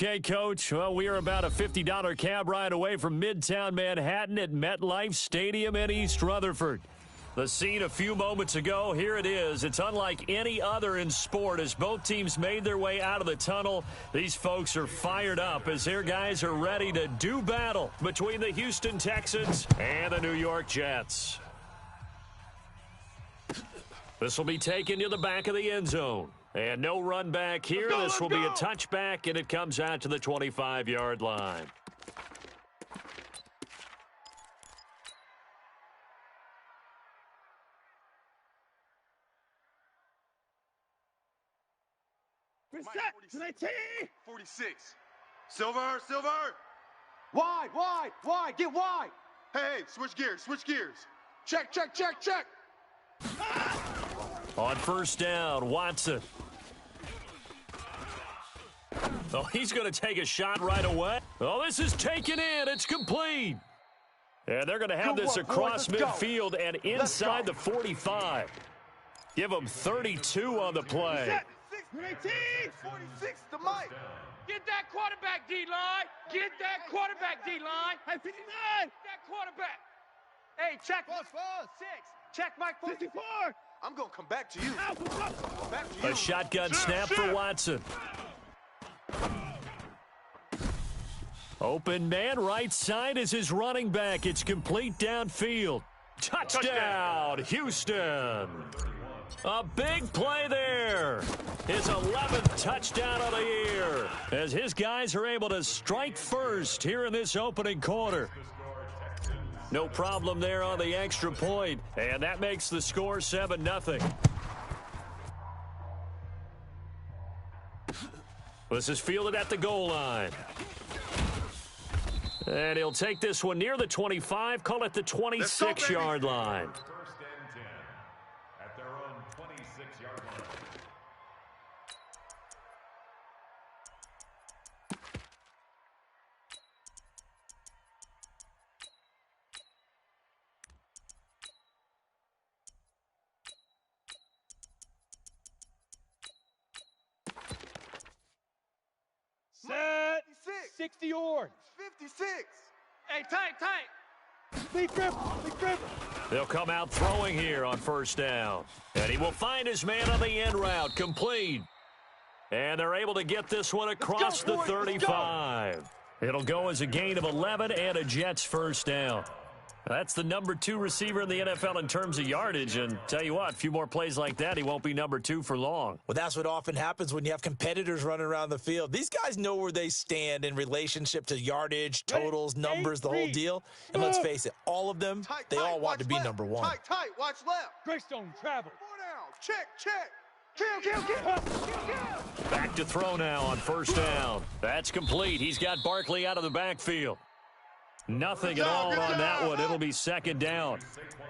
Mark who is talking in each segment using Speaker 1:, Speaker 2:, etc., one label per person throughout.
Speaker 1: Okay, Coach. Well, we are about a $50 cab ride away from Midtown Manhattan at MetLife Stadium in East Rutherford. The scene a few moments ago, here it is. It's unlike any other in sport as both teams made their way out of the tunnel. These folks are fired up as their guys are ready to do battle between the Houston Texans and the New York Jets. This will be taken to the back of the end zone. And no run back here. This will be a touchback, and it comes out to the 25-yard line.
Speaker 2: Reset! 19!
Speaker 3: 46. Silver!
Speaker 2: Wide! Get wide!
Speaker 3: Hey, switch gears!
Speaker 2: Check!
Speaker 1: On first down, Watson. Oh, he's going to take a shot right away. Oh, this is taken in. It's complete. And they're going to have this across midfield and inside the 45. Give them 32 on the play.
Speaker 2: 19!
Speaker 3: 46 to Mike.
Speaker 4: Get that quarterback, D-line. Get that quarterback, D-line.
Speaker 2: Hey, 59!
Speaker 4: That quarterback. Hey, check.
Speaker 3: Boss.
Speaker 4: 6. Check Mike.
Speaker 2: 54!
Speaker 3: I'm going to come back to you. Back to
Speaker 1: A
Speaker 3: you.
Speaker 1: shotgun snap for Watson. Open man, right side is his running back. It's complete downfield. Touchdown, Houston. A big play there. His 11th touchdown of the year as his guys are able to strike first here in this opening quarter. No problem there on the extra point, and that makes the score 7-0. This is fielded at the goal line. And he'll take this one near the 25, call it the 26-yard line.
Speaker 5: First and 10 at their own 26-yard line.
Speaker 2: Set! 60 yards!
Speaker 3: 56.
Speaker 4: Hey, tight.
Speaker 2: Big grip!
Speaker 1: They'll come out throwing here on first down. And he will find his man on the end route, complete. And they're able to get this one across the 35. It'll go as a gain of 11 and a Jets first down. That's the number 2 receiver in the NFL in terms of yardage. And tell you what, a few more plays like that, he won't be number 2 for long.
Speaker 6: Well, that's what often happens when you have competitors running around the field. These guys know where they stand in relationship to yardage, totals, numbers, the whole deal. And let's face it, all of them, they all want to be number 1.
Speaker 3: Tight, watch left.
Speaker 2: Greystone travel!
Speaker 3: 4 down. Check. Kill.
Speaker 1: Back to throw now on first down. That's complete. He's got Barkley out of the backfield. Nothing at all on that one. It'll be second down.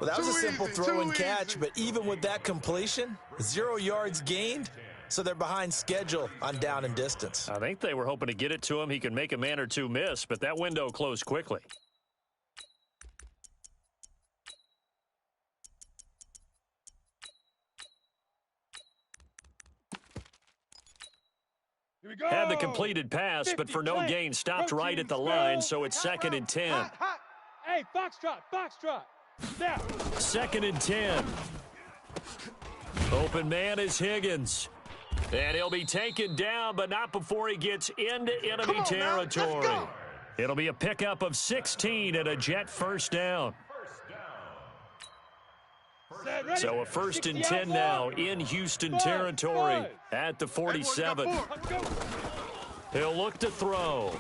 Speaker 6: Well, that was a simple throw and catch, but even with that completion, 0 yards gained, so they're behind schedule on down and distance.
Speaker 1: I think they were hoping to get it to him. He could make a man or two miss, but that window closed quickly.
Speaker 2: Here we go!
Speaker 1: Had the completed pass, but for no gain, stopped right at the line, so it's second and 10.
Speaker 2: Hot. Hey, foxtrot! Now!
Speaker 1: Second and 10. Open man is Higgins. And he'll be taken down, but not before he gets into enemy territory. It'll be a pickup of 16 and a Jet first down. So a first and 10 now in Houston territory at the 47. He'll look to throw.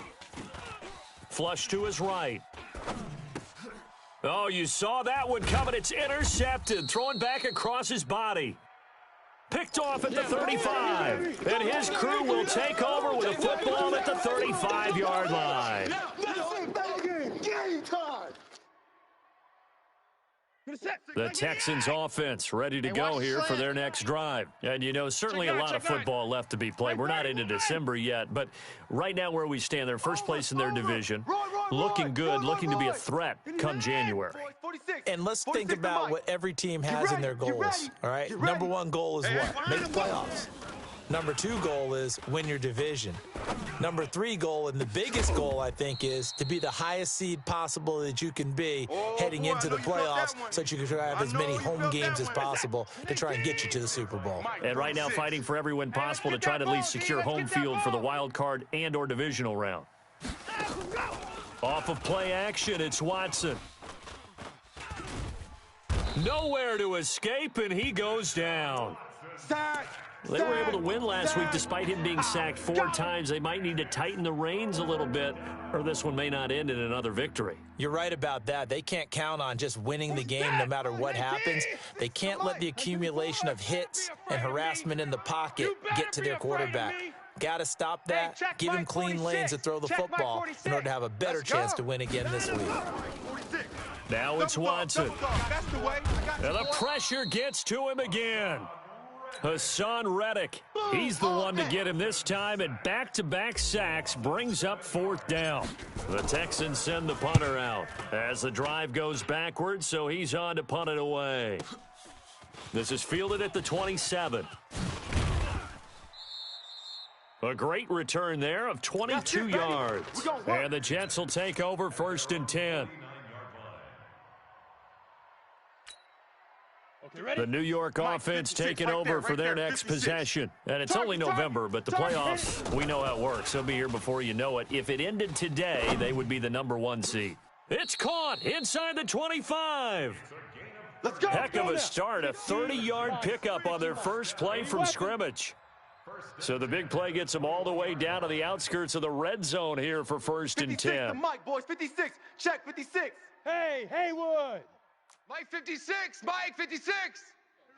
Speaker 1: Flush to his right. Oh, you saw that one coming. It's intercepted. Throwing back across his body. Picked off at the 35. And his crew will take over with a football at the 35-yard line.
Speaker 3: Game time.
Speaker 1: The Texans offense ready to go here for their next drive. And, you know, certainly a lot of football left to be played. We're not into December yet, but right now where we stand, they're first place in their division. Looking good, looking to be a threat come January.
Speaker 6: And let's think about what every team has in their goals, all right? Number 1 goal is what? Make the playoffs. Number 2 goal is win your division. Number 3 goal, and the biggest goal, I think, is to be the highest seed possible that you can be heading into the playoffs so that you can try to have as many home games as possible to try and get you to the Super Bowl.
Speaker 1: And right now fighting for every win possible to try to at least secure home field for the wild card and or divisional round. Off of play action, it's Watson. Nowhere to escape, and he goes down. They were able to win last week despite him being sacked 4 times. They might need to tighten the reins a little bit, or this one may not end in another victory.
Speaker 6: You're right about that. They can't count on just winning the game no matter what happens. They can't let the accumulation of hits and harassment in the pocket get to their quarterback. Got to stop that, give him clean lanes to throw the football in order to have a better chance to win again this week.
Speaker 1: Now it's Watson. And the pressure gets to him again. Hassan Reddick, he's the one to get him this time, and back-to-back sacks brings up 4th down. The Texans send the punter out as the drive goes backwards, so he's on to punt it away. This is fielded at the 27. A great return there of 22 yards. And the Jets will take over 1st and 10. The New York offense taking over for their next possession. And it's only November, but the playoffs, we know how it works. They'll be here before you know it. If it ended today, they would be the number 1 seed. It's caught inside the 25.
Speaker 2: Let's go.
Speaker 1: Heck of a start, a 30-yard pickup on their first play from scrimmage. So the big play gets them all the way down to the outskirts of the red zone here for 1st and 10.
Speaker 3: The Mike, boys, 56. Check 56.
Speaker 2: Hey, Haywood.
Speaker 4: Mike 56, Mike 56.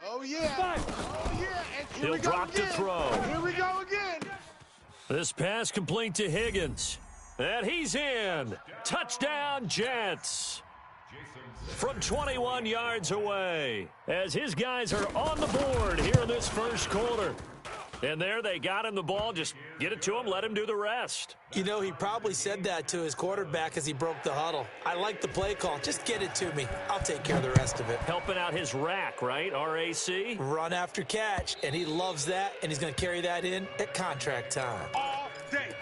Speaker 3: Oh, yeah. Oh, yeah. And here
Speaker 1: He'll
Speaker 3: we go
Speaker 1: drop
Speaker 3: again.
Speaker 1: to throw.
Speaker 3: Here we go again.
Speaker 1: This pass complete to Higgins. And he's in. Touchdown, Jets. From 21 yards away, as his guys are on the board here in this first quarter. And there they got him the ball. Just get it to him, let him do the rest.
Speaker 6: You know, he probably said that to his quarterback as he broke the huddle. I like the play call. Just get it to me. I'll take care of the rest of it.
Speaker 1: Helping out his rack, right? RAC?
Speaker 6: Run after catch, and he loves that, and he's going to carry that in at contract time.
Speaker 3: All day.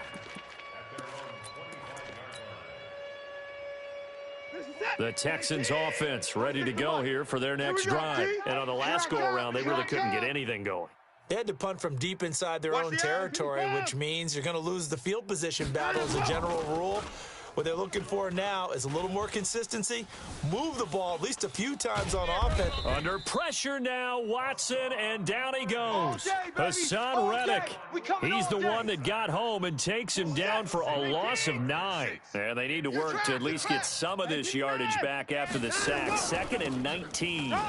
Speaker 1: The Texans offense ready to go here for their next drive. And on the last go-around, they really couldn't get anything going.
Speaker 6: They had to punt from deep inside their own territory, which means you're going to lose the field position battle as a general rule. What they're looking for now is a little more consistency. Move the ball at least a few times on offense.
Speaker 1: Under pressure now, Watson, and down he goes. Hassan Reddick. He's the one that got home and takes him down for a loss of 9. And they need to work to at least get some of this yardage back after the sack. 2nd and 19.
Speaker 3: Run.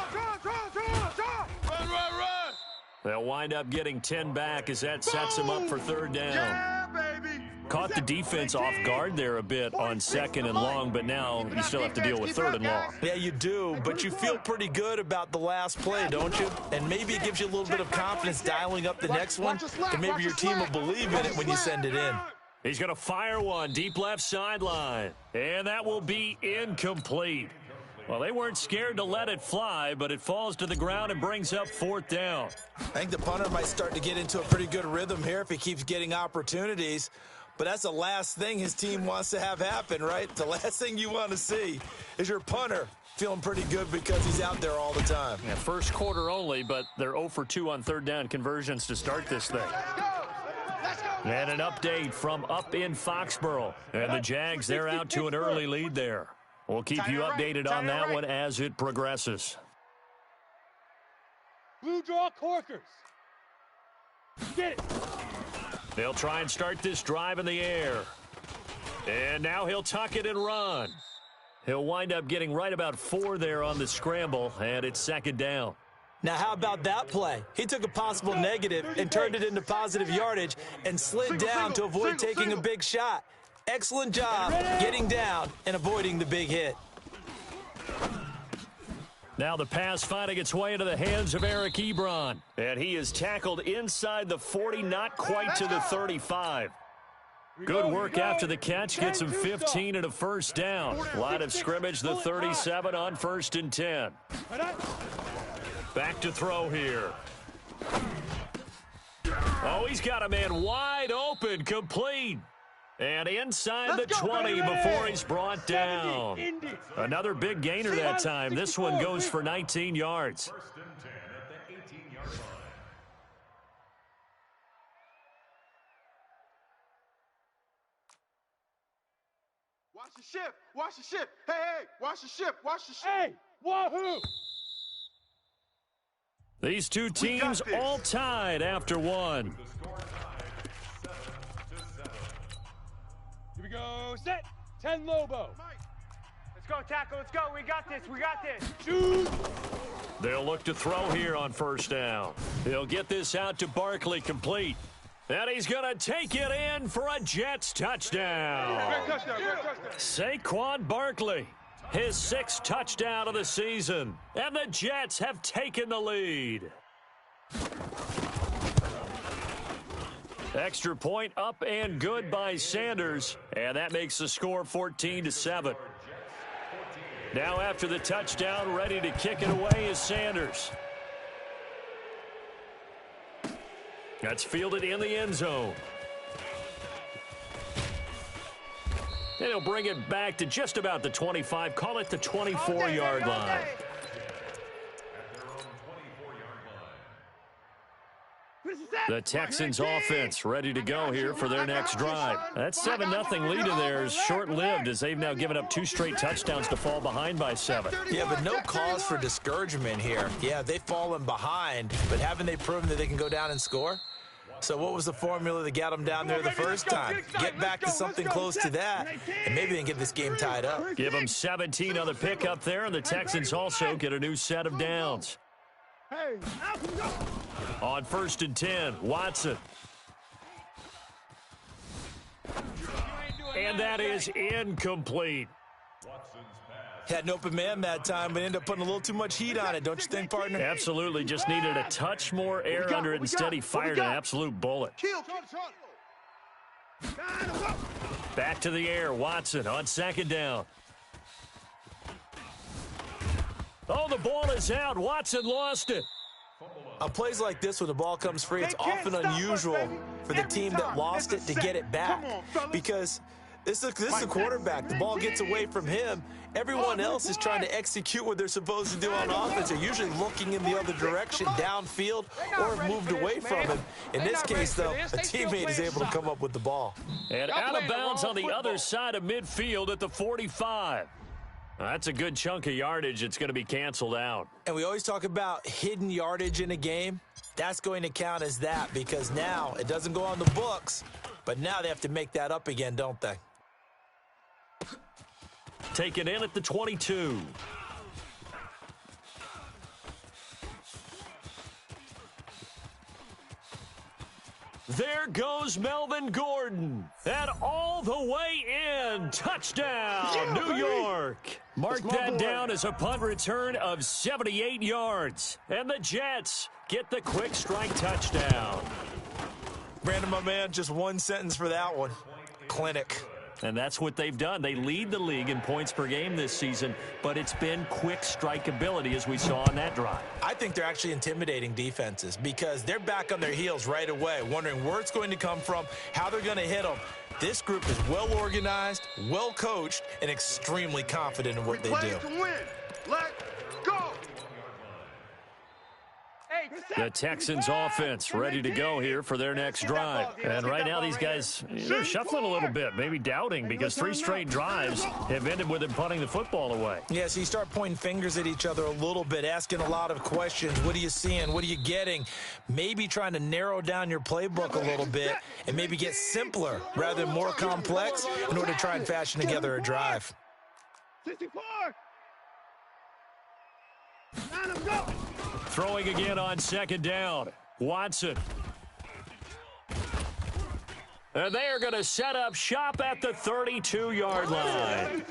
Speaker 1: They'll wind up getting 10 back as that sets them up for 3rd down.
Speaker 3: Yeah, baby.
Speaker 1: Caught the defense off guard there a bit on 2nd and long, but now you still have to deal with 3rd and long.
Speaker 6: Yeah, you do, but you feel pretty good about the last play, don't you? And maybe it gives you a little bit of confidence dialing up the next one, and maybe your team will believe in it when you send it in.
Speaker 1: He's going to fire one deep left sideline, and that will be incomplete. Well, they weren't scared to let it fly, but it falls to the ground and brings up 4th down.
Speaker 6: I think the punter might start to get into a pretty good rhythm here if he keeps getting opportunities. But that's the last thing his team wants to have happen, right? The last thing you want to see is your punter feeling pretty good because he's out there all the time.
Speaker 1: Yeah, first quarter only, but they're 0 for 2 on 3rd down conversions to start this thing. And an update from up in Foxborough. And the Jags, they're out to an early lead there. We'll keep you updated on that one as it progresses.
Speaker 2: Blue draw corkers. Get it.
Speaker 1: They'll try and start this drive in the air. And now he'll tuck it and run. He'll wind up getting right about 4 there on the scramble, and it's 2nd down.
Speaker 6: Now, how about that play? He took a possible negative and turned it into positive yardage and slid down to avoid taking a big shot. Excellent job getting down and avoiding the big hit.
Speaker 1: Now the pass finding its way into the hands of Eric Ebron. And he is tackled inside the 40, not quite to the 35. Good work after the catch. Gets him 15 and a 1st down. Line of scrimmage, the 37 on 1st and 10. Back to throw here. Oh, he's got a man wide open, complete. And inside the 20 before he's brought down. Another big gainer that time. This one goes for 19 yards.
Speaker 5: First and 10 at the 18-yard line.
Speaker 3: Watch the ship. Watch the ship. Hey, hey, watch the ship. Watch the ship.
Speaker 2: Hey, wahoo!
Speaker 1: These two teams all tied after one.
Speaker 5: The score tied 7-7.
Speaker 2: Here we go. Set. 10 Lobo.
Speaker 4: Let's go, tackle. Let's go. We got this. We got this.
Speaker 2: Shoot.
Speaker 1: They'll look to throw here on first down. He'll get this out to Barkley, complete. And he's going to take it in for a Jets touchdown.
Speaker 3: Great touchdown. Great touchdown.
Speaker 1: Saquon Barkley, his 6th touchdown of the season. And the Jets have taken the lead. Extra point up and good by Sanders. And that makes the score 14-7. Now after the touchdown, ready to kick it away is Sanders. That's fielded in the end zone. And he'll bring it back to just about the 25. Call it the 24-yard line. The Texans offense ready to go here for their next drive. That 7-0 lead of theirs short-lived as they've now given up 2 straight touchdowns to fall behind by 7.
Speaker 6: Yeah, but no cause for discouragement here. Yeah, they've fallen behind, but haven't they proven that they can go down and score? So what was the formula that got them down there the first time? Get back to something close to that, and maybe they can get this game tied up.
Speaker 1: Give them 17 on the pick up there, and the Texans also get a new set of downs. On first and 10, Watson. And that is incomplete.
Speaker 6: Had an open man that time, but ended up putting a little too much heat on it, don't you think, partner?
Speaker 1: Absolutely, just needed a touch more air under it. Instead, he fired an absolute bullet. Back to the air, Watson on second down. Oh, the ball is out. Watson lost it.
Speaker 6: On plays like this, when the ball comes free, it's often unusual for the team that lost it to get it back. Because this is a quarterback. The ball gets away from him. Everyone else is trying to execute what they're supposed to do on offense. They're usually looking in the other direction, downfield, or have moved away from him. In this case, though, a teammate is able to come up with the ball.
Speaker 1: And out of bounds on the other side of midfield at the 45. That's a good chunk of yardage. It's going to be canceled out.
Speaker 6: And we always talk about hidden yardage in a game. That's going to count as that because now it doesn't go on the books, but now they have to make that up again, don't they?
Speaker 1: Taken in at the 22. There goes Melvin Gordon. And all the way in. Touchdown, New York. Mark that down as a punt return of 78 yards. And the Jets get the quick strike touchdown.
Speaker 6: Brandon, my man, just one sentence for that one. Clinic.
Speaker 1: And that's what they've done. They lead the league in points per game this season, but it's been quick strike ability as we saw on that drive.
Speaker 6: I think they're actually intimidating defenses because they're back on their heels right away, wondering where it's going to come from, how they're going to hit them. This group is well organized, well coached, and extremely confident in what they do.
Speaker 3: To win. Let's go.
Speaker 1: The Texans offense ready to go here for their next drive. And right now these guys, they're shuffling a little bit, maybe doubting because 3 straight drives have ended with them punting the football away.
Speaker 6: Yeah, so you start pointing fingers at each other a little bit, asking a lot of questions. What are you seeing? What are you getting? Maybe trying to narrow down your playbook a little bit and maybe get simpler rather than more complex in order to try and fashion together a drive.
Speaker 2: 64. Let him go.
Speaker 1: Throwing again on second down. Watson. And they are going to set up shop at the 32-yard line.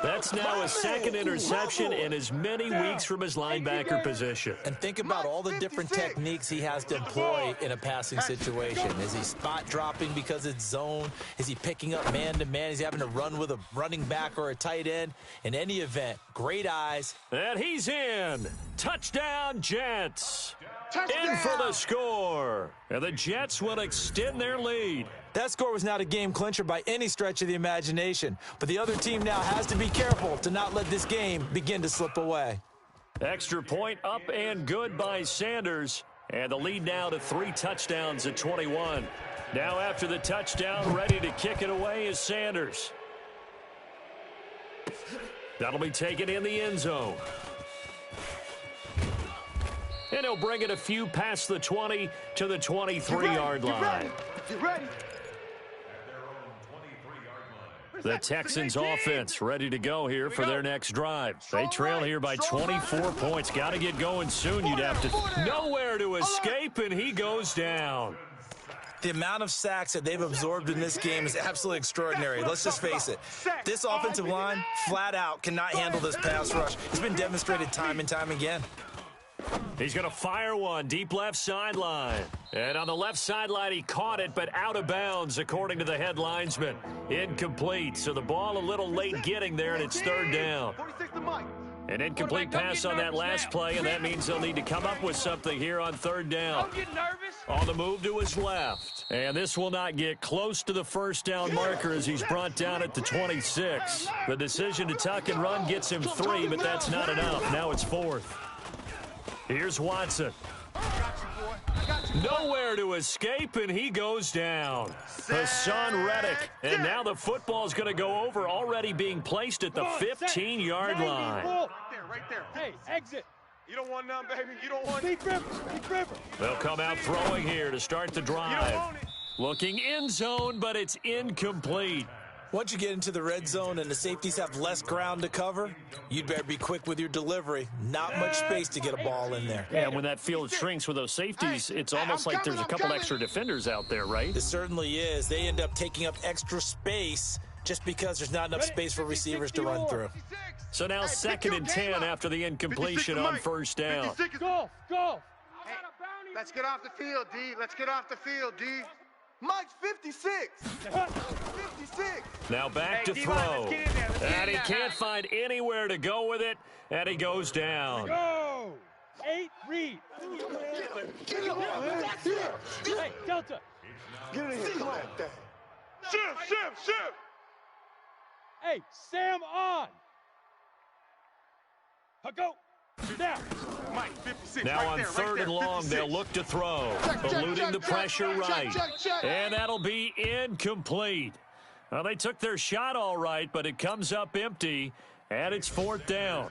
Speaker 1: That's now a second interception in as many weeks from his linebacker position.
Speaker 6: And think about all the different techniques he has to employ in a passing situation. Is he spot dropping because it's zone? Is he picking up man-to-man? Is he having to run with a running back or a tight end? In any event, great eyes.
Speaker 1: And he's in. Touchdown, Jets. In for the score. And the Jets will extend their lead.
Speaker 6: That score was not a game clincher by any stretch of the imagination, but the other team now has to be careful to not let this game begin to slip away.
Speaker 1: Extra point up and good by Sanders. And the lead now to 3 touchdowns at 21. Now after the touchdown, ready to kick it away is Sanders. That'll be taken in the end zone. And he'll bring it a few past the 20 to the 23-yard line.
Speaker 3: Get ready.
Speaker 1: The Texans offense ready to go here for their next drive. They trail here by 24 points. Got to get going soon. You'd have to. Nowhere to escape, and he goes down.
Speaker 6: The amount of sacks that they've absorbed in this game is absolutely extraordinary. Let's just face it. This offensive line, flat out, cannot handle this pass rush. It's been demonstrated time and time again.
Speaker 1: He's going to fire one deep left sideline. And on the left sideline, he caught it, but out of bounds, according to the head linesman. Incomplete, so the ball a little late getting there, and it's third down. An incomplete pass on that last play, and that means they'll need to come up with something here on third down.
Speaker 4: Don't get nervous.
Speaker 1: On the move to his left. And this will not get close to the first down marker as he's brought down at the 26. The decision to tuck and run gets him 3, but that's not enough. Now it's 4th. Here's Watson. Nowhere to escape, and he goes down. Hassan Reddick. And now the football's going to go over, already being placed at the 15-yard line.
Speaker 3: Right there.
Speaker 2: Hey, exit.
Speaker 3: You don't want none, baby. You don't want
Speaker 2: Big River.
Speaker 1: They'll come out throwing here to start the drive. Looking end zone, but it's incomplete.
Speaker 6: Once you get into the red zone and the safeties have less ground to cover, you'd better be quick with your delivery. Not much space to get a ball in there.
Speaker 1: And when that field shrinks with those safeties, it's almost like there's a couple extra defenders out there, right?
Speaker 6: It certainly is. They end up taking up extra space just because there's not enough space for receivers to run through.
Speaker 1: So now 2nd and 10 after the incompletion on first down.
Speaker 2: Go.
Speaker 3: Let's get off the field, D. Let's get off the field, D. Mike's 56. 56.
Speaker 1: Now back to throw. And he can't find anywhere to go with it, and he goes down.
Speaker 2: Go. 8, read. Hey, Delta.
Speaker 3: Get in here. Come on. Shift.
Speaker 2: Hey, Sam on. Go. Now.
Speaker 3: Mike, 56.
Speaker 1: Now on 3rd and long, they'll look to throw. Eluding the pressure right. And that'll be incomplete. Well, they took their shot all right, but it comes up empty, and it's 4th down.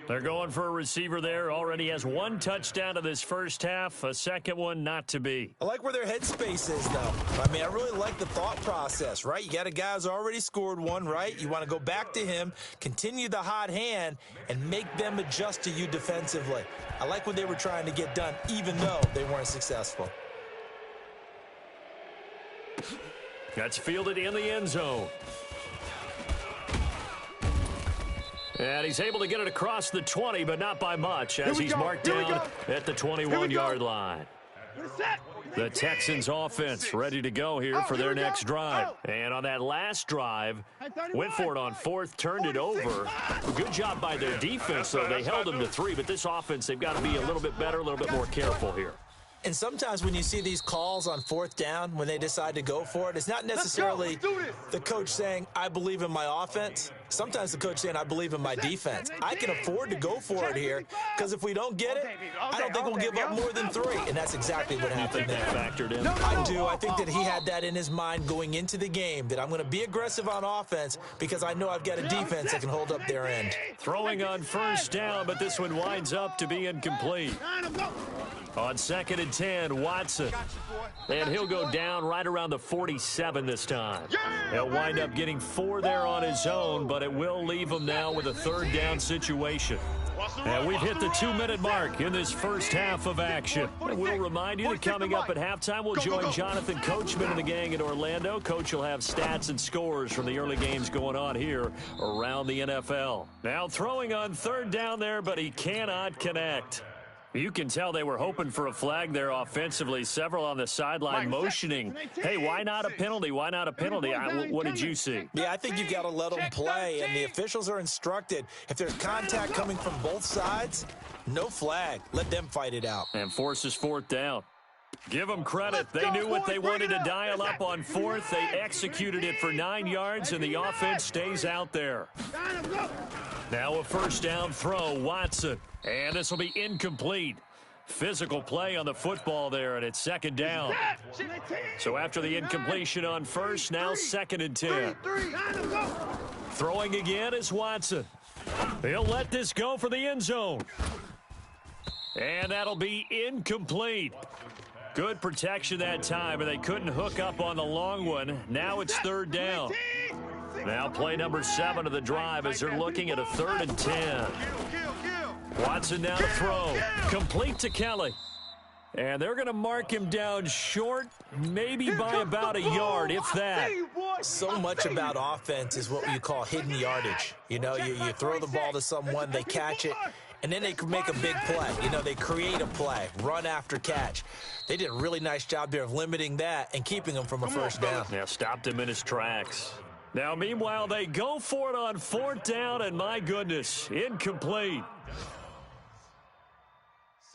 Speaker 1: They're going for a receiver there. Already has 1 touchdown in this first half, a second one not to be.
Speaker 6: I like where their headspace is, though. I mean, I really like the thought process, right? You got a guy who's already scored 1, right? You want to go back to him, continue the hot hand, and make them adjust to you defensively. I like what they were trying to get done, even though they weren't successful.
Speaker 1: That's fielded in the end zone. And he's able to get it across the 20, but not by much, as he's marked down at the 21-yard line. The Texans offense ready to go here for their next drive. And on that last drive, went for it on 4th, turned it over. Good job by their defense, though. They held them to 3, but this offense, they've got to be a little bit better, a little bit more careful here.
Speaker 6: And sometimes when you see these calls on 4th down, when they decide to go for it, it's not necessarily the coach saying, I believe in my offense. Sometimes the coach saying, I believe in my defense. I can afford to go for it here, because if we don't get it, I don't think we'll give up more than 3. And that's exactly what happened there.
Speaker 1: Factored in.
Speaker 6: I do. I think that he had that in his mind going into the game, that I'm going to be aggressive on offense because I know I've got a defense that can hold up their end.
Speaker 1: Throwing on first down, but this one winds up to be incomplete. On 2nd and 10, Watson. And he'll go down right around the 47 this time. He'll wind up getting 4 there on his own, but it will leave him now with a 3rd down situation. And we've hit the 2-minute mark in this first half of action. We'll remind you that coming up at halftime, we'll join Jonathan Coachman and the gang in Orlando. Coach will have stats and scores from the early games going on here around the NFL. Now throwing on 3rd down there, but he cannot connect. You can tell they were hoping for a flag there offensively. Several on the sideline motioning, hey, why not a penalty? Why not a penalty? What did you see?
Speaker 6: Yeah, I think you got to let them play, and the officials are instructed. If there's contact coming from both sides, no flag. Let them fight it out.
Speaker 1: And forces fourth down. Give them credit. They knew what they wanted to dial up on fourth. They executed it for 9 yards, and the offense stays out there. Now a first down throw, Watson. And this will be incomplete. Physical play on the football there, and it's second down. So after the incompletion on first, now 2nd and 10. Throwing again is Watson. He'll let this go for the end zone. And that'll be incomplete. Good protection that time, and they couldn't hook up on the long one. Now it's 3rd down. Now play number 7 of the drive as they're looking at a 3rd and 10. Watson now to throw. Complete to Kelly. And they're going to mark him down short, maybe by about a yard, if that.
Speaker 6: So much about offense is what you call hidden yardage. You know, you throw the ball to someone, they catch it, and then they can make a big play. You know, they create a play, run after catch. They did a really nice job there of limiting that and keeping him from a first down.
Speaker 1: Yeah, stopped him in his tracks. Now, meanwhile, they go for it on 4th down, and my goodness, incomplete.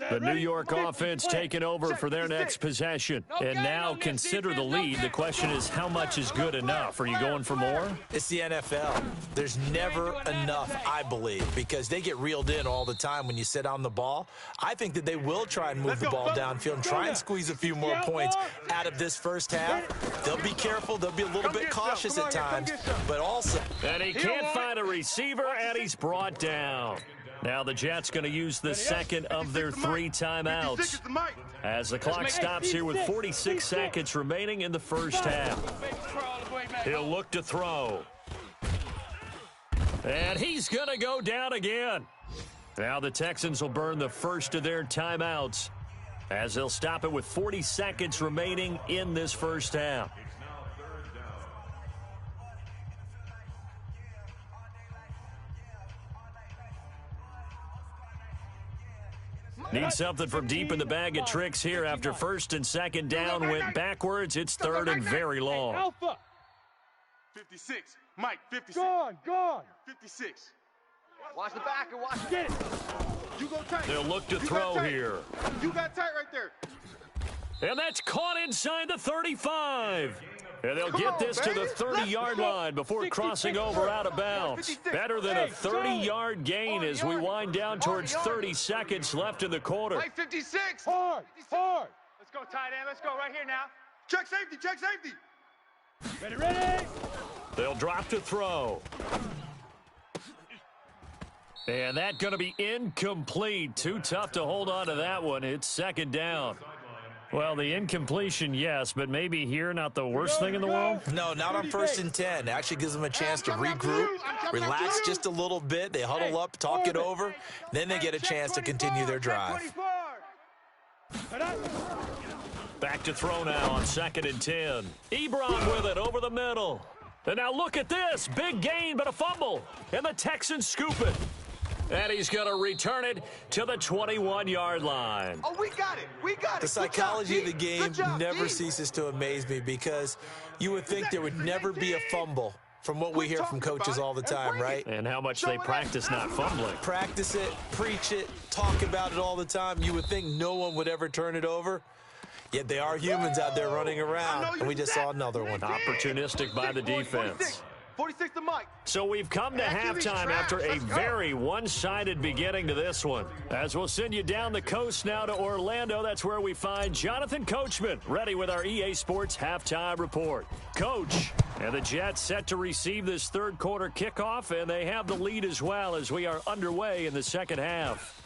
Speaker 1: The New York offense taking over for their next possession. And now consider the lead. The question is, how much is good enough? Are you going for more?
Speaker 6: It's the NFL. There's never enough, I believe, because they get reeled in all the time when you sit on the ball. I think that they will try and move the ball downfield and try and squeeze a few more points out of this first half. They'll be careful. They'll be a little bit cautious at times, but also.
Speaker 1: And he can't find a receiver, and he's brought down. Now the Jets going to use the second of their 3 timeouts as the clock stops here with 46 seconds remaining in the first half. He'll look to throw. And he's going to go down again. Now the Texans will burn the first of their timeouts as they'll stop it with 40 seconds remaining in this first half. Need something from deep in the bag of tricks here after 1st and 2nd down went backwards. It's 3rd and very long.
Speaker 2: Alpha.
Speaker 3: 56. Mike, 56.
Speaker 2: Gone.
Speaker 3: 56. Watch the back and watch.
Speaker 2: Get it.
Speaker 3: You go tight.
Speaker 1: They'll look to throw here.
Speaker 3: You got tight right there.
Speaker 1: And that's caught inside the 35. And they'll get this to the 30-yard line before crossing over out of bounds. Better than a 30-yard gain as we wind down towards 30 seconds left in the quarter.
Speaker 3: Mike, 56.
Speaker 2: Hard.
Speaker 3: Let's go tight end. Let's go right here now. Check safety.
Speaker 2: Ready.
Speaker 1: They'll drop to throw. And that's going to be incomplete. Too tough to hold on to that one. It's 2nd down. Well, the incompletion, yes, but maybe here not the worst thing in the world?
Speaker 6: No, not on 1st and 10. It actually gives them a chance to regroup, relax just a little bit. They huddle up, talk it over. Then they get a chance to continue their drive.
Speaker 1: Back to throw now on 2nd and 10. Ebron with it over the middle. And now look at this. Big gain, but a fumble. And the Texans scoop it. And he's going to return it to the 21-yard line.
Speaker 3: Oh, we got it.
Speaker 6: The psychology of the game never ceases to amaze me because you would think there would never be a fumble from what we hear from coaches all the time, right?
Speaker 1: And how much they practice not fumbling.
Speaker 6: Practice it, preach it, talk about it all the time. You would think no one would ever turn it over. Yet they are humans out there running around, and we just saw another one.
Speaker 1: Opportunistic by the defense.
Speaker 3: 46 to Mike.
Speaker 1: So we've come to halftime after a very one-sided beginning to this one. As we'll send you down the coast now to Orlando, that's where we find Jonathan Coachman, ready with our EA Sports Halftime Report. Coach, and the Jets set to receive this 3rd quarter kickoff, and they have the lead as well as we are underway in the 2nd half.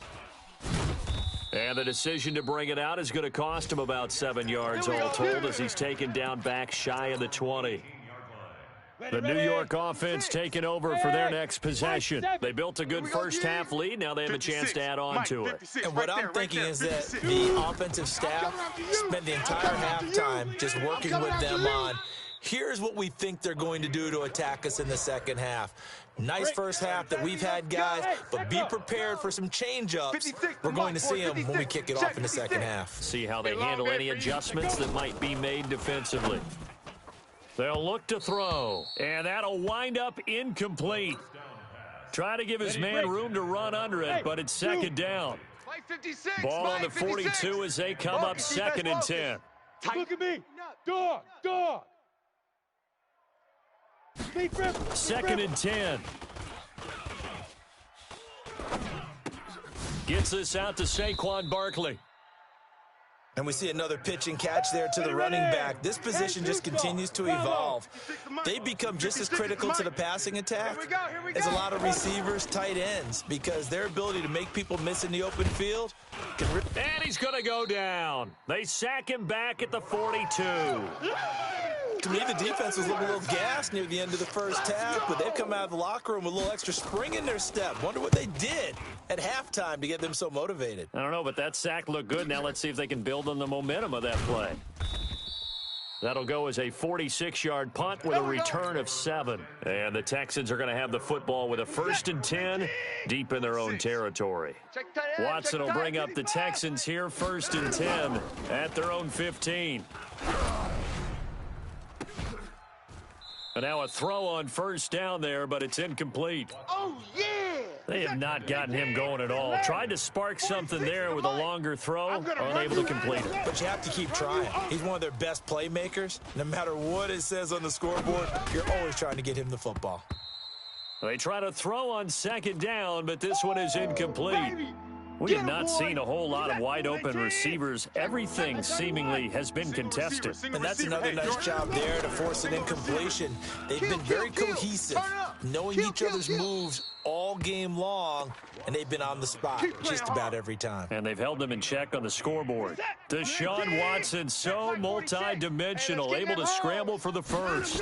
Speaker 1: And the decision to bring it out is going to cost him about 7 yards all told as he's taken down back shy of the 20. The New York offense taking over for their next possession. They built a good first half lead. Now they have a chance to add on to it.
Speaker 6: And what I'm thinking is that the offensive staff spent the entire halftime just working with them on Here's what we think they're going to do to attack us in the second half. Nice first half that we've had, guys, but be prepared for some change-ups. We're going to see them when we kick it off in the second half.
Speaker 1: See how they handle any adjustments that might be made defensively. They'll look to throw, and that'll wind up incomplete. Try to give his man room to run under it, but it's second down. Ball on the 42 as they come up second and 10.
Speaker 2: Look at me. Dog. Dog.
Speaker 1: Second and 10. Gets this out to Saquon Barkley.
Speaker 6: And we see another pitch and catch there to the running back. This position just continues to evolve. They become just as critical to the passing attack as a lot of receivers, tight ends, because their ability to make people miss in the open field can
Speaker 1: and he's going to go down. They sack him back at the 42.
Speaker 6: To me, the defense was looking a little gassed near the end of the first half, but they've come out of the locker room with a little extra spring in their step. Wonder what they did at halftime to get them so motivated.
Speaker 1: I don't know, but that sack looked good. Now let's see if they can build on the momentum of that play. That'll go as a 46-yard punt with a return of 7. And the Texans are going to have the football with a 1st and 10 deep in their own territory. Watson will bring up the Texans here, 1st and 10 at their own 15. And now a throw on first down there, but it's incomplete.
Speaker 3: Oh, yeah!
Speaker 1: They have not gotten him going at all. Tried to spark something there with a longer throw, unable to complete it.
Speaker 6: But you have to keep trying. He's one of their best playmakers. No matter what it says on the scoreboard, you're always trying to get him the football.
Speaker 1: They try to throw on second down, but this one is incomplete. We have not seen a whole lot of wide-open receivers. Everything seemingly has been contested.
Speaker 6: And that's another nice job there to force an incompletion. They've been very cohesive, knowing each other's moves all game long, and they've been on the spot just about every time.
Speaker 1: And they've held them in check on the scoreboard. Deshaun Watson, so multi-dimensional, able to scramble for the first.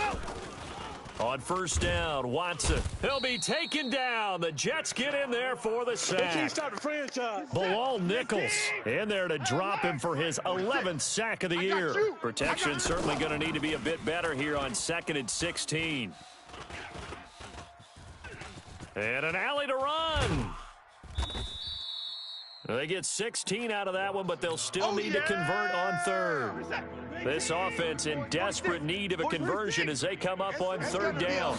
Speaker 1: On first down, Watson. He'll be taken down. The Jets get in there for the sack. Bilal Nichols in there to drop him for his 11th sack of the year. Protection certainly going to need to be a bit better here on 2nd and 16. And an alley to run. They get 16 out of that one, but they'll still need to convert on 3rd. This offense in desperate need of a conversion as they come up on 3rd down.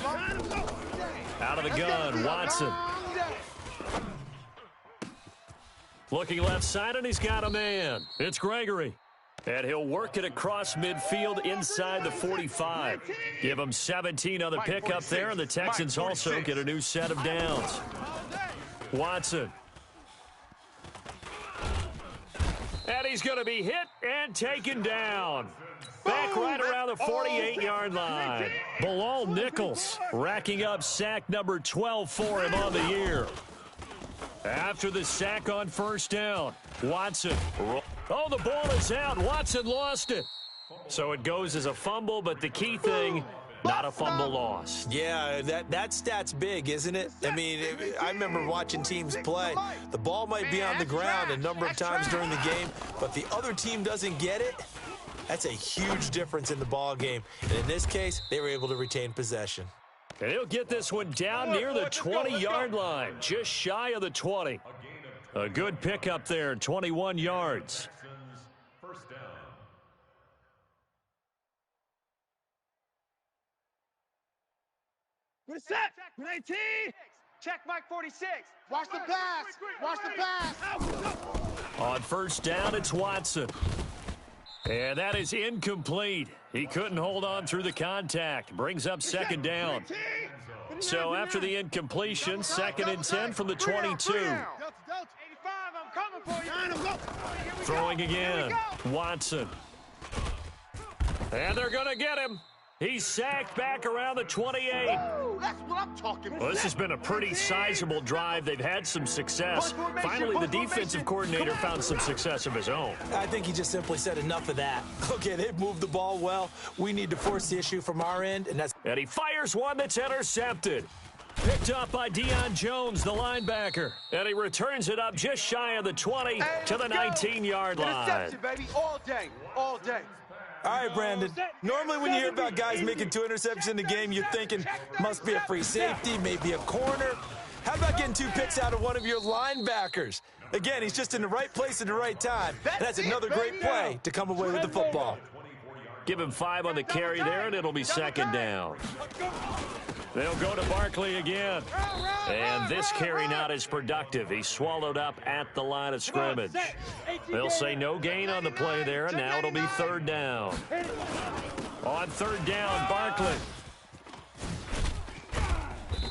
Speaker 1: Out of the gun, Watson. Looking left side, and he's got a man. It's Gregory. And he'll work it across midfield inside the 45. Give him 17 on the pickup there, and the Texans also get a new set of downs. Watson. And he's going to be hit and taken down. Back right around the 48-yard line. Bilal Nichols racking up sack number 12 for him on the year. After the sack on first down, Watson. Oh, the ball is out. Watson lost it. So it goes as a fumble, but the key thing, not a fumble loss.
Speaker 6: Yeah, that stat's big, isn't it? I mean, I remember watching teams play. The ball might be on the ground a number of times during the game, but the other team doesn't get it. That's a huge difference in the ball game. And in this case, they were able to retain possession.
Speaker 1: And he'll get this one down near the 20-yard line, just shy of the 20. A good pickup there, 21 yards.
Speaker 5: First down.
Speaker 2: We're set. 19.
Speaker 3: Check Mike 46. Watch the pass. Watch the pass.
Speaker 1: On first down, it's Watson. And that is incomplete. He couldn't hold on through the contact. Brings up second down. So after the incompletion, 2nd and 10 from the 22. Throwing again. Watson. And they're going to get him. He's sacked back around the 28.
Speaker 3: That's what I'm talking about.
Speaker 1: Well, this has been a pretty sizable drive. They've had some success. Finally, the defensive coordinator found some success of his own.
Speaker 6: I think he just simply said enough of that. Okay, they've moved the ball well. We need to force the issue from our end, and that's...
Speaker 1: And he fires one that's intercepted. Picked up by Deion Jones, the linebacker. And he returns it up just shy of the 20 to the 19-yard line.
Speaker 3: Interception, baby, all day, all day.
Speaker 6: All right, Brandon. Normally when you hear about guys making 2 interceptions in a game, you're thinking must be a free safety, maybe a corner. How about getting 2 picks out of one of your linebackers? Again, he's just in the right place at the right time. And that's another great play to come away with the football.
Speaker 1: Give him 5 on the carry there, and it'll be second down. They'll go to Barkley again. And this carry not as productive. He's swallowed up at the line of scrimmage. They'll say no gain on the play there, and now it'll be third down. On third down, Barkley.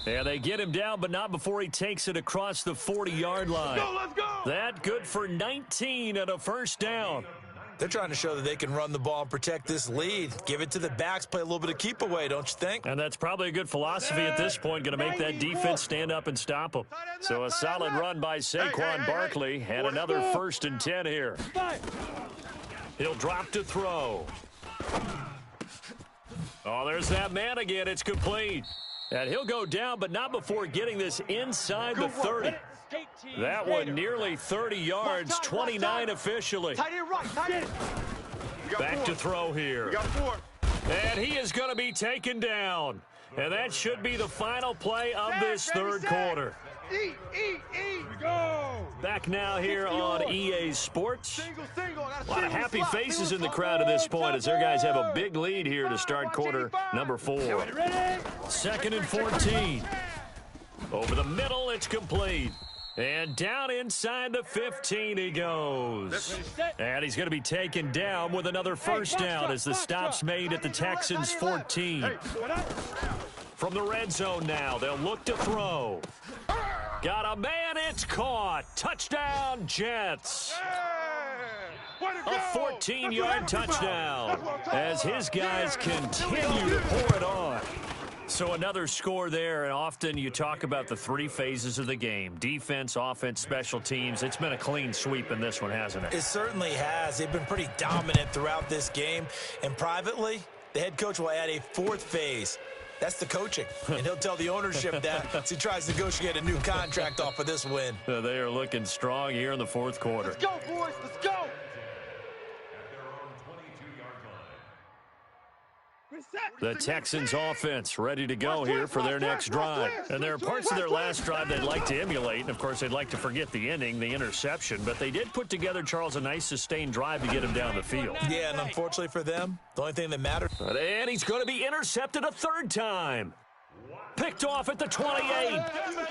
Speaker 1: And they get him down, but not before he takes it across the 40-yard line.
Speaker 3: Let's go!
Speaker 1: That good for 19 and a first down.
Speaker 6: They're trying to show that they can run the ball and protect this lead. Give it to the backs, play a little bit of keep away, don't you think?
Speaker 1: And that's probably a good philosophy at this point, going to make that defense stand up and stop them. So a solid run by Saquon Barkley, and another 1st and 10 here. He'll drop to throw. Oh, there's that man again. It's complete. And he'll go down, but not before getting this inside the 30. That one nearly 30 yards, 29 officially. Back to throw here. And he is going to be taken down. And that should be the final play of this third quarter. Back now here on EA Sports. A lot of happy faces in the crowd at this point as their guys have a big lead here to start quarter number 4. 2nd and 14. Over the middle, it's complete. And down inside the 15 he goes. And he's going to be taken down with another first down as the stop's made at the Texans' 14. From the red zone now, they'll look to throw. Got a man, it's caught. Touchdown, Jets. A 14-yard touchdown as his guys continue to pour it on. So another score there, and often you talk about the 3 phases of the game. Defense, offense, special teams. It's been a clean sweep in this one, hasn't it?
Speaker 6: It certainly has. They've been pretty dominant throughout this game. And privately, the head coach will add a 4th phase. That's the coaching. And he'll tell the ownership that as he tries to negotiate a new contract off of this win.
Speaker 1: They are looking strong here in the 4th quarter.
Speaker 3: Let's go, boys. Let's go.
Speaker 1: The Texans offense ready to go here for their next drive. And there are parts of their last drive they'd like to emulate. And, of course, they'd like to forget the ending, the interception. But they did put together, Charles, a nice sustained drive to get him down the field.
Speaker 6: Yeah, and unfortunately for them, the only thing that matters.
Speaker 1: And he's going to be intercepted a 3rd time. Picked off at the 28.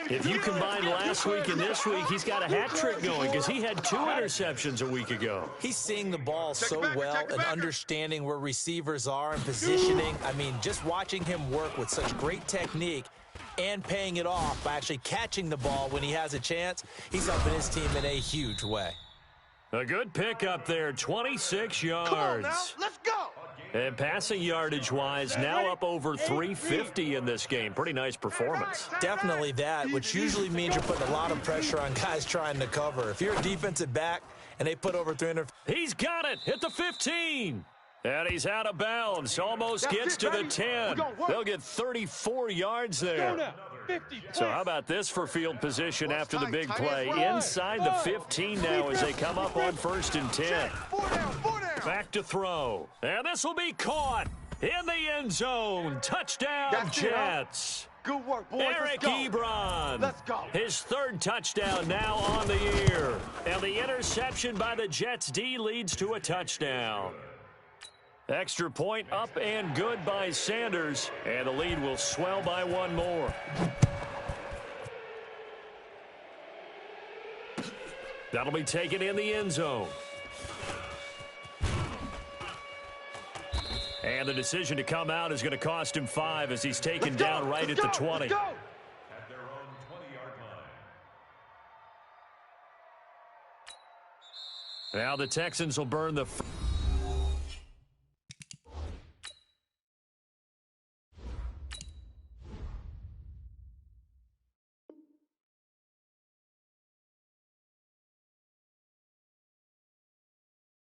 Speaker 1: If you combine last week and this week, he's got a hat trick going because he had 2 interceptions a week ago.
Speaker 6: He's seeing the ball so well and understanding where receivers are and positioning. I mean, just watching him work with such great technique and paying it off by actually catching the ball when he has a chance, he's helping his team in a huge way.
Speaker 1: A good pickup there, 26 yards.
Speaker 3: Come on now, let's go.
Speaker 1: And passing yardage-wise, now up over 350 in this game. Pretty nice performance.
Speaker 6: Definitely that, which usually means you're putting a lot of pressure on guys trying to cover. If you're a defensive back and they put over 300.
Speaker 1: He's got it at the 15. And he's out of bounds. Almost gets to the 10. They'll get 34 yards there. So how about this for field position after the big play? Inside the 15 now as they come up on 1st and 10. Back to throw. And this will be caught in the end zone. Touchdown, Jets.
Speaker 3: Good work, boys.
Speaker 1: Eric Ebron.
Speaker 3: Let's go.
Speaker 1: His 3rd touchdown now on the year. And the interception by the Jets D leads to a touchdown. Extra point up and good by Sanders. And the lead will swell by 1 more. That'll be taken in the end zone. And the decision to come out is going to cost him 5 as he's taken down right at the 20.
Speaker 5: At their own 20-yard line.
Speaker 1: Now the Texans will burn the...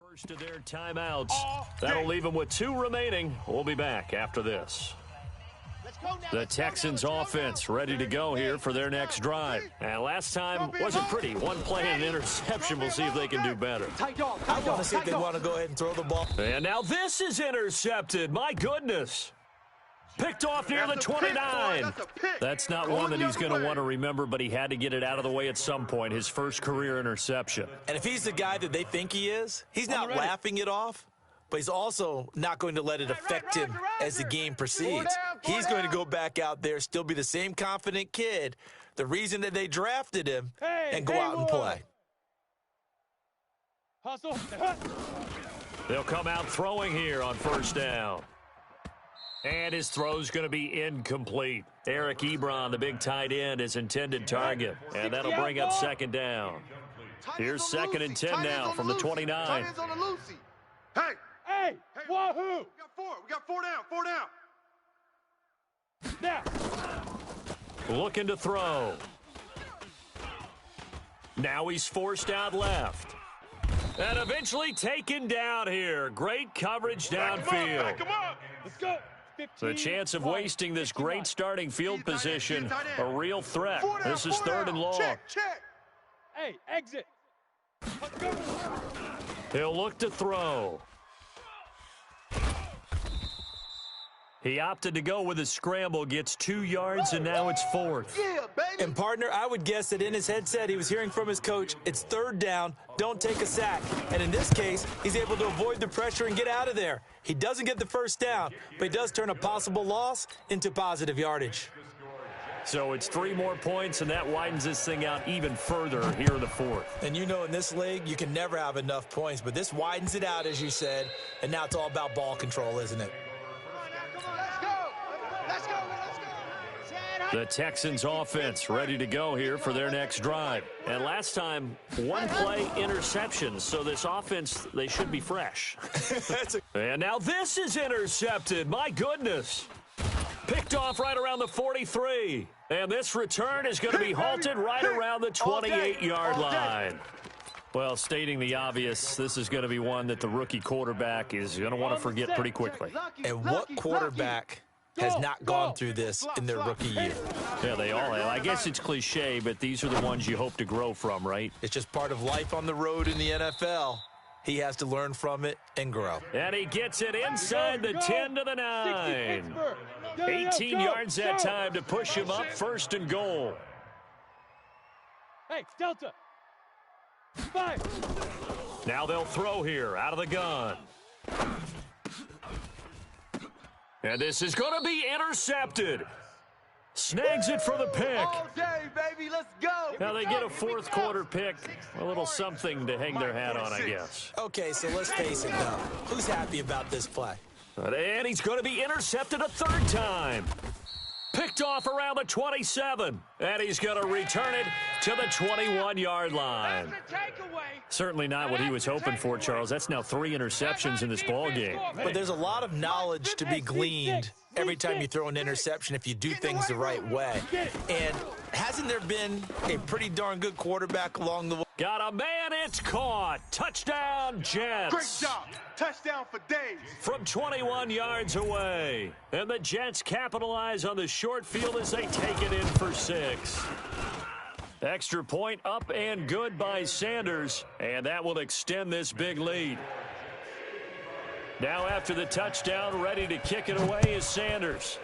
Speaker 1: first of their timeouts. That'll leave them with 2 remaining. We'll be back after this. The Texans offense ready to go here for their next drive. And last time wasn't pretty. One play and an interception. We'll see if they can do better.
Speaker 6: I want to see if they want to go ahead and throw the ball.
Speaker 1: And now this is intercepted. My goodness. Picked off near the 29. That's not one that he's going to want to remember, but he had to get it out of the way at some point. His first career interception.
Speaker 6: And if he's the guy that they think he is, he's not laughing it off, but he's also not going to let it affect him as the game proceeds. He's going to go back out there, still be the same confident kid, the reason that they drafted him, and go out and play.
Speaker 1: They'll come out throwing here on first down. And his throw's going to be incomplete. Eric Ebron, the big tight end, his intended target. And that'll bring up second down. Here's second and 10 now from the 29.
Speaker 3: Hey, wahoo! We got four down.
Speaker 2: Now.
Speaker 1: Looking to throw. Now he's forced out left. And eventually taken down here. Great coverage downfield.
Speaker 2: Let's go.
Speaker 1: The chance of wasting this great starting field position, a real threat. This is third and long.
Speaker 3: Check.
Speaker 2: Hey, exit. Let's go.
Speaker 1: He'll look to throw. He opted to go with a scramble, gets 2 yards, and now it's fourth.
Speaker 3: Yeah, baby.
Speaker 6: And, partner, I would guess that in his headset he was hearing from his coach, it's third down, don't take a sack. And in this case, he's able to avoid the pressure and get out of there. He doesn't get the first down, but he does turn a possible loss into positive yardage.
Speaker 1: So it's 3 more points, and that widens this thing out even further here in the fourth.
Speaker 6: And you know in this league, you can never have enough points, but this widens it out, as you said, and now it's all about ball control, isn't it?
Speaker 1: The Texans offense ready to go here for their next drive. And last time, 1 play interception. So this offense, they should be fresh. And now this is intercepted. My goodness. Picked off right around the 43. And this return is going to be halted right around the 28-yard line. Well, stating the obvious, this is going to be one that the rookie quarterback is going to want to forget pretty quickly.
Speaker 6: And what quarterback has not gone through this in their rookie year?
Speaker 1: Yeah, they all have. I guess it's cliche, but these are the ones you hope to grow from, right?
Speaker 6: It's just part of life on the road in the NFL. He has to learn from it and grow.
Speaker 1: And he gets it inside the 10 to the 9. 18 yards that time to push him up, first and goal.
Speaker 2: Hey, Delta. 5.
Speaker 1: Now they'll throw here out of the gun. And this is going to be intercepted. Snags it for the pick.
Speaker 3: All day, baby. Let's go.
Speaker 1: Now they get a fourth quarter pick. A little something to hang their hat on, I guess.
Speaker 6: Okay, so let's face it now. Who's happy about this play?
Speaker 1: And he's going to be intercepted a third time. Picked off around the 27. And he's going to return it to the 21-yard line. Certainly not what he was hoping for, Charles. That's now 3 interceptions in this ball game.
Speaker 6: But there's a lot of knowledge to be gleaned every time you throw an interception if you do things the right way. And hasn't there been a pretty darn good quarterback along the way?
Speaker 1: Got a man, it's caught. Touchdown, Jets.
Speaker 3: Great job. Touchdown for days.
Speaker 1: From 21 yards away. And the Jets capitalize on the short field as they take it in for 6. Extra point up and good by Sanders. And that will extend this big lead. Now after the touchdown, ready to kick it away is Sanders.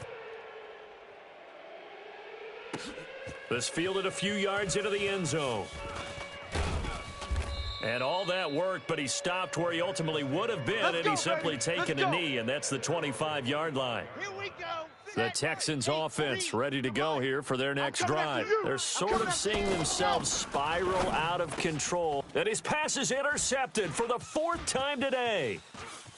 Speaker 1: This fielded a few yards into the end zone. And all that worked, but he stopped where he ultimately would have been, and he's simply taken a knee, and that's the 25-yard line.
Speaker 3: Here we go.
Speaker 1: The Texans offense ready to go here for their next drive. They're sort of seeing themselves spiral out of control. And his pass is intercepted for the 4th time today.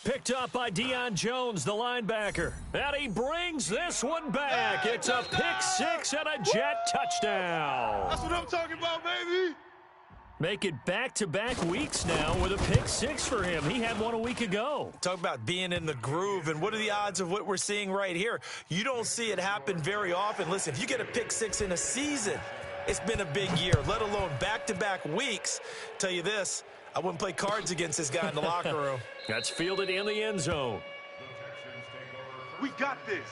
Speaker 1: Picked up by Deion Jones, the linebacker. And he brings this one back. It's a pick 6 and a Jet touchdown.
Speaker 3: That's what I'm talking about, baby.
Speaker 1: Make it back-to-back weeks now with a pick 6 for him. He had one a week ago.
Speaker 6: Talk about being in the groove, and what are the odds of what we're seeing right here? You don't see it happen very often. Listen, if you get a pick 6 in a season, it's been a big year, let alone back-to-back weeks. Tell you this, I wouldn't play cards against this guy in the locker room.
Speaker 1: That's fielded in the end zone.
Speaker 3: We got this.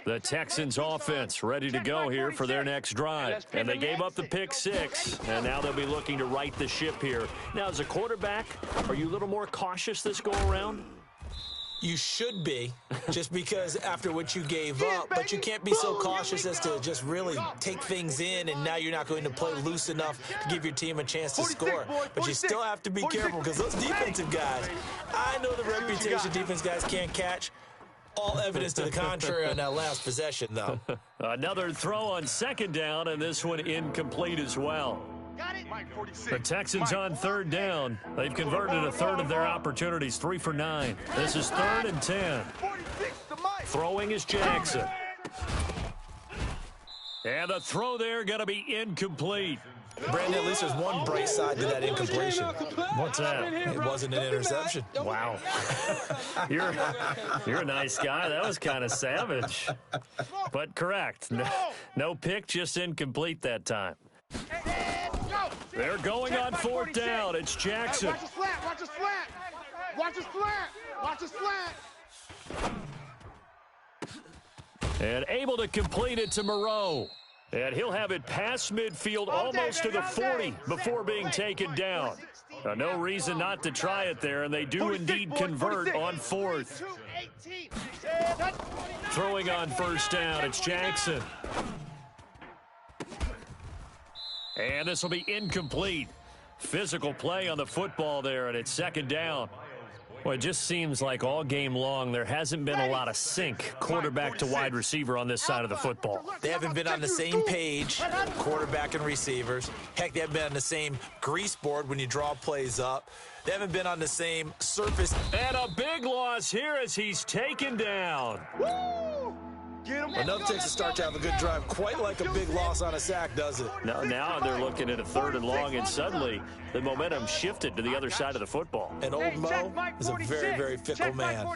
Speaker 1: The Texans offense ready to go here for their next drive. And they gave up the pick 6, and now they'll be looking to right the ship here. Now, as a quarterback, are you a little more cautious this go-around?
Speaker 6: You should be, just because after what you gave up, but you can't be so cautious as to just really take things in, and now you're not going to play loose enough to give your team a chance to score. But you still have to be careful because those defensive guys, I know the reputation defense guys can't catch. All evidence to the contrary on that last possession, though.
Speaker 1: Another throw on second down, and this one incomplete as well. The Texans on third down. They've converted a third of their opportunities, 3 for 9. This is 3rd and 10. Throwing is Jackson. And the throw there going to be incomplete.
Speaker 6: Brandon, at least there's one bright side to that incompletion.
Speaker 1: What's that?
Speaker 6: It wasn't an interception.
Speaker 1: Wow. You're a nice guy. That was kind of savage. But correct. No pick, just incomplete that time. They're going on 4th down. It's Jackson.
Speaker 3: Watch his flat. Watch his flat. Watch his flat. Watch his flat.
Speaker 1: And able to complete it to Moreau. And he'll have it past midfield almost to the 40 before being taken down. No reason not to try it there, and they do indeed convert on 4th. Throwing on 1st down, it's Jackson. And this will be incomplete. Physical play on the football there, and it's 2nd down. Well, it just seems like all game long there hasn't been a lot of sync quarterback to wide receiver on this side of the football.
Speaker 6: They haven't been on the same page, quarterback and receivers. Heck, they haven't been on the same grease board when you draw plays up. They haven't been on the same surface.
Speaker 1: And a big loss here as he's taken down.
Speaker 6: Another Texas start to have a good drive, quite like a big loss on a sack, does it?
Speaker 1: Now they're looking at a 3rd and long, and suddenly the momentum shifted to the other side of the football.
Speaker 6: And old Mo is a very, very fickle man.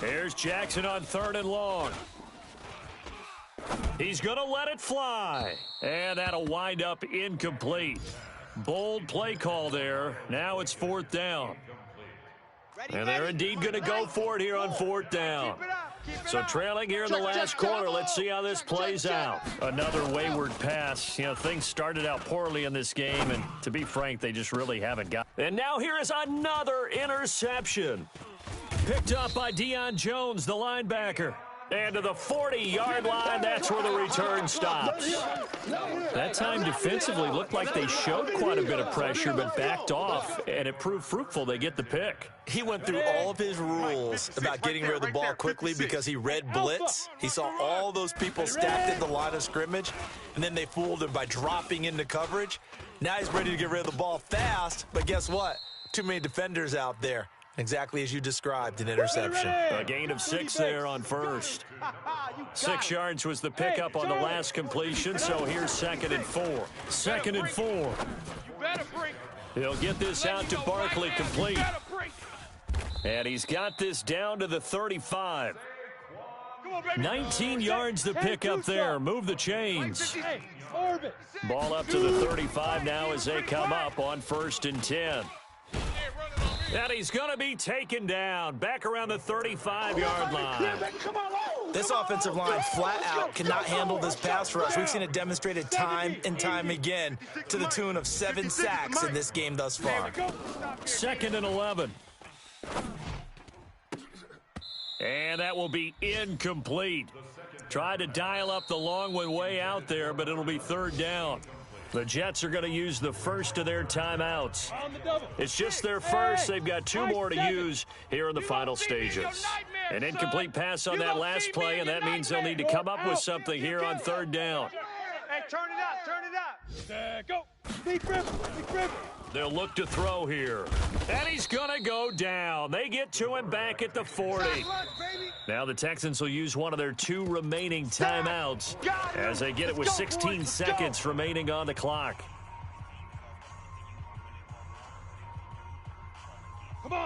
Speaker 1: Here's Jackson on 3rd and long. He's going to let it fly. And that'll wind up incomplete. Bold play call there. Now it's 4th down. And they're indeed going to go for it here on 4th down. So trailing here in the last quarter, let's see how this plays out. Another wayward pass. You know, things started out poorly in this game, and to be frank, they just really haven't got. And now here is another interception. Picked up by Deion Jones, the linebacker. And to the 40-yard line, that's where the return stops. That time defensively looked like they showed quite a bit of pressure, but backed off, and it proved fruitful. They get the pick.
Speaker 6: He went through all of his rules about getting rid of the ball quickly because he read blitz. He saw all those people stacked in the line of scrimmage, and then they fooled him by dropping into coverage. Now he's ready to get rid of the ball fast, but guess what? Too many defenders out there. Exactly as you described, an interception.
Speaker 1: A gain of 6 there on 1st. 6 yards was the pickup on the last completion, so here's 2nd and 4. 2nd and 4. He'll get this out to Barkley complete. And he's got this down to the 35. 19 yards the pickup there. Move the chains. Ball up to the 35 now as they come up on 1st and 10. And he's going to be taken down back around the 35-yard line.
Speaker 6: This offensive line flat out cannot handle this pass rush. We've seen it demonstrated time and time again to the tune of 7 sacks in this game thus far.
Speaker 1: 2nd and 11. And that will be incomplete. Tried to dial up the long one way out there, but it'll be 3rd down. The Jets are going to use the first of their timeouts. It's just their first. They've got 2 more to use here in the final stages. An incomplete pass on that last play, and that means they'll need to come up with something here on 3rd down.
Speaker 3: Hey, turn it up, turn it up.
Speaker 2: Go. Deep rip.
Speaker 1: They'll look to throw here. And he's going to go down. They get to him back at the 40. Now the Texans will use one of their 2 remaining timeouts as they get it with 16 seconds remaining on the clock.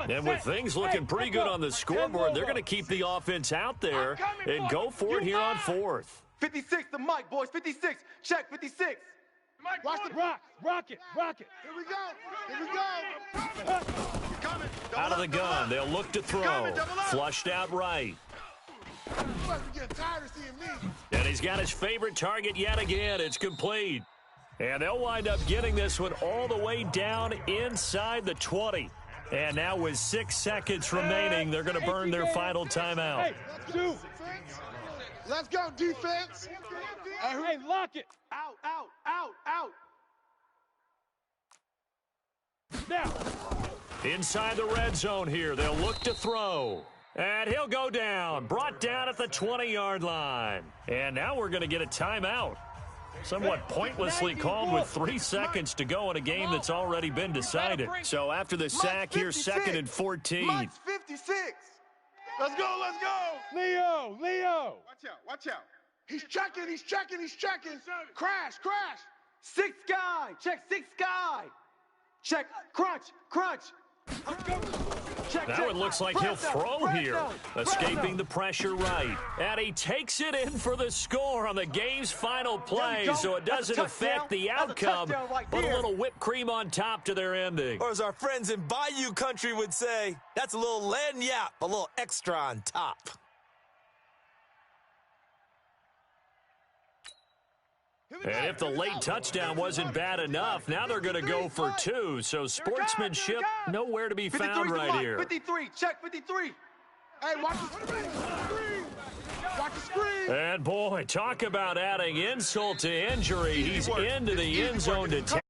Speaker 1: And with things looking pretty good on the scoreboard, they're going to keep the offense out there and go for it here on 4th.
Speaker 3: 56 the mic, boys. 56. Check 56.
Speaker 2: Watch the rock it.
Speaker 3: Here we go.
Speaker 1: Out of the gun, they'll look to throw. Flushed out right.
Speaker 3: getting tired of seeing me.
Speaker 1: And he's got his favorite target yet again. It's complete. And they'll wind up getting this one all the way down inside the 20. And now with 6 seconds remaining, they're going to burn their final timeout.
Speaker 2: Hey,
Speaker 3: Let's go, defense.
Speaker 2: hey, lock it.
Speaker 3: Out, out, out, out.
Speaker 2: Now.
Speaker 1: Inside the red zone here, they'll look to throw. And he'll go down, brought down at the 20-yard line. And now we're going to get a timeout. Somewhat pointlessly called with 3 seconds to go in a game that's already been decided. So after the sack, here's 2nd and 14.
Speaker 3: Mike's 56. Let's go, let's go.
Speaker 2: Leo.
Speaker 3: Watch out. He's checking. Crash.
Speaker 7: 6 guy. Check 6 guy. Check. Crunch. Check.
Speaker 1: Now it looks like he'll throw here. Escaping the pressure right. And he takes it in for the score on the game's final play, so it doesn't affect the outcome, but a little whipped cream on top to their ending.
Speaker 6: Or as our friends in Bayou Country would say, that's a little lagniappe, a little extra on top.
Speaker 1: And if the late touchdown wasn't bad enough, now they're going to go for 2. So sportsmanship nowhere to be found right here.
Speaker 7: 53. Check 53.
Speaker 3: Hey, watch the screen. Watch the screen.
Speaker 1: And boy, talk about adding insult to injury. He's into the end zone to